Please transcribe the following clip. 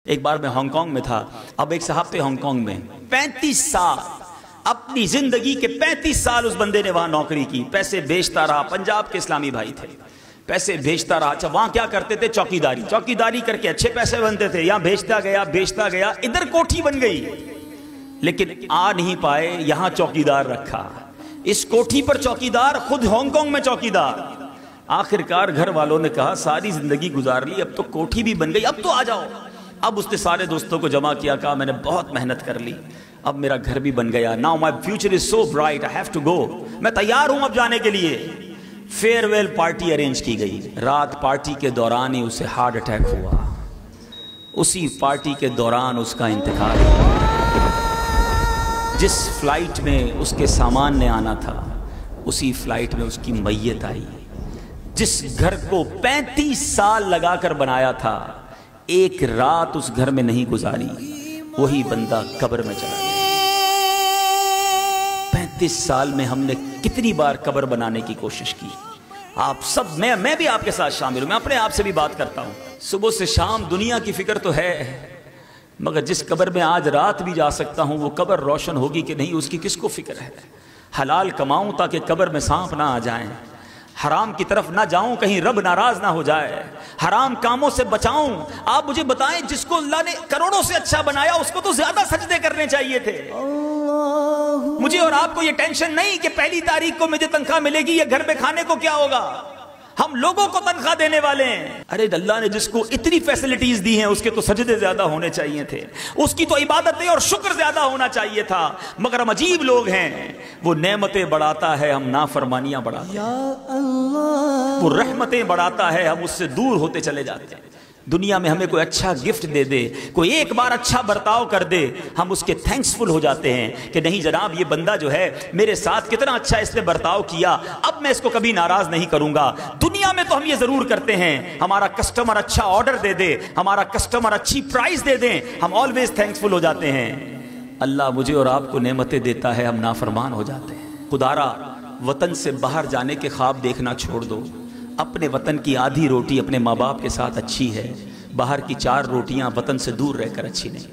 एक बार मैं हांगकांग में था। अब एक साहब थे हांगकांग में 35 साल, अपनी जिंदगी के 35 साल उस बंदे ने वहां नौकरी की, पैसे भेजता रहा। पंजाब के इस्लामी भाई थे, पैसे भेजता रहा। अच्छा, वहां क्या करते थे? चौकीदारी। चौकीदारी करके अच्छे पैसे बनते थे। यहां भेजता गया, इधर कोठी बन गई, लेकिन आ नहीं पाए। यहां चौकीदार रखा, इस कोठी पर चौकीदार, खुद हांगकांग में चौकीदार। आखिरकार घर वालों ने कहा सारी जिंदगी गुजार ली, अब तो कोठी भी बन गई, अब तो आ जाओ। अब उसने सारे दोस्तों को जमा किया, कहा मैंने बहुत मेहनत कर ली, अब मेरा घर भी बन गया। Now my future is so bright, I have to go, मैं तैयार हूं अब जाने के लिए। फेयरवेल पार्टी अरेंज की गई। रात पार्टी के दौरान ही उसे हार्ट अटैक हुआ। उसी पार्टी के दौरान उसका इंतकाल हुआ। जिस फ्लाइट में उसके सामान ने आना था, उसी फ्लाइट में उसकी मैयत आई। जिस घर को 35 साल लगाकर बनाया था, एक रात उस घर में नहीं गुजारी, वही बंदा कब्र में चला गया। 35 साल में हमने कितनी बार कब्र बनाने की कोशिश की। आप सब, मैं भी आपके साथ शामिल हूं। मैं अपने आप से भी बात करता हूं। सुबह से शाम दुनिया की फिक्र तो है, मगर जिस कब्र में आज रात भी जा सकता हूं, वो कब्र रोशन होगी कि नहीं, उसकी किसको फिक्र है। हलाल कमाऊं ताकि कब्र में सांप ना आ जाएं, हराम की तरफ ना जाऊं कहीं रब नाराज ना हो जाए, हराम कामों से बचाऊं। आप मुझे बताएं, जिसको अल्लाह ने करोड़ों से अच्छा बनाया, उसको तो ज्यादा सजदे करने चाहिए थे। मुझे और आपको ये टेंशन नहीं कि पहली तारीख को मुझे तनख्वाह मिलेगी या घर में खाने को क्या होगा। हम लोगों को तनख्वाह देने वाले हैं। अरे अल्लाह ने जिसको इतनी फैसिलिटीज दी हैं, उसके तो सजदे ज्यादा होने चाहिए थे, उसकी तो इबादतें और शुक्र ज्यादा होना चाहिए था। मगर हम अजीब लोग हैं, वो नेमतें बढ़ाता है, हम नाफरमानियां बढ़ाते हैं। वो रहमतें बढ़ाता है, हम उससे दूर होते चले जाते हैं। दुनिया में हमें कोई अच्छा गिफ्ट दे दे, कोई एक बार अच्छा बर्ताव कर दे, हम उसके थैंक्सफुल हो जाते हैं कि नहीं जनाब, ये बंदा जो है मेरे साथ कितना अच्छा इसने बर्ताव किया, अब मैं इसको कभी नाराज नहीं करूंगा। दुनिया में तो हम ये जरूर करते हैं, हमारा कस्टमर अच्छा ऑर्डर दे दे, हमारा कस्टमर अच्छी प्राइस दे दे, हम ऑलवेज थैंकफुल हो जाते हैं। अल्लाह मुझे और आपको नेमतें देता है, हम नाफरमान हो जाते हैं। खुदारा, वतन से बाहर जाने के ख्वाब देखना छोड़ दो। अपने वतन की आधी रोटी अपने माँ बाप के साथ अच्छी है, बाहर की 4 रोटियां वतन से दूर रहकर अच्छी नहीं।